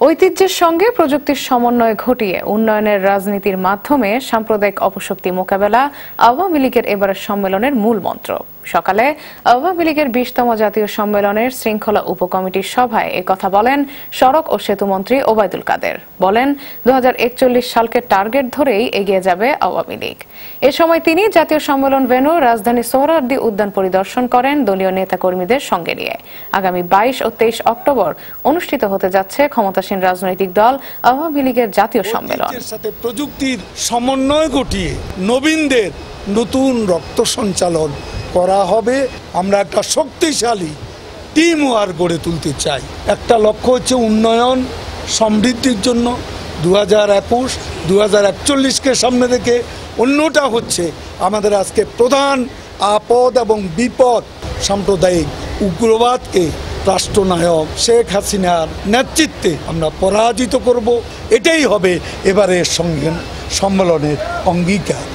ঐতিহ্যের সঙ্গে প্রযুক্তির সমন্বয় ঘটিয়ে উন্নয়নের রাজনীতির মাধ্যমে সাম্প্রদায়িক অপশক্তি মোকাবেলা আওয়ামী লীগের এবারের সম্মেলনের মূল মন্ত্র। সকালে আওয়ামী লীগের 20তম জাতীয় সম্মেলনের শৃঙ্খলা উপকমিটির সভায় একথা বলেন সড়ক ও সেতুমন্ত্রী ওবায়দুল কাদের। বলেন 2041 সালকে টার্গেট ধরেই এগিয়ে যাবে আওয়ামী লীগ। এ সময় তিনি জাতীয় সম্মেলন ভেন্যু রাজধানী সোহরাওয়ার্দী উদ্যান পরিদর্শন করেন দলীয় নেতাকর্মীদের সঙ্গে নিয়ে। আগামী 22 ও 23 অক্টোবর অনুষ্ঠিত হতে যাচ্ছে ক্ষমতাসীন রাজনৈতিক দল আওয়ামী লীগের জাতীয় সম্মেলন। সাথে প্রযুক্তির সমন্বয় ঘটিয়ে নবীনদের নতুন রক্ত সঞ্চালন করা হবে। আমরা একটা শক্তিশালী টিম ওয়ার্ক গড়ে তুলতে চাই। একটা লক্ষ্য হচ্ছে উন্নয়ন সমৃদ্ধির জন্য 2021-2041কে সামনে রেখে, অন্যটা হচ্ছে আমাদের আজকে প্রধান আপদ এবং বিপদ সাম্প্রদায়িক উগ্রবাদকে রাষ্ট্রনায়ক শেখ হাসিনার নেতৃত্বে আমরা পরাজিত করব। এটাই হবে এবারের সম্মেলনের অঙ্গীকার।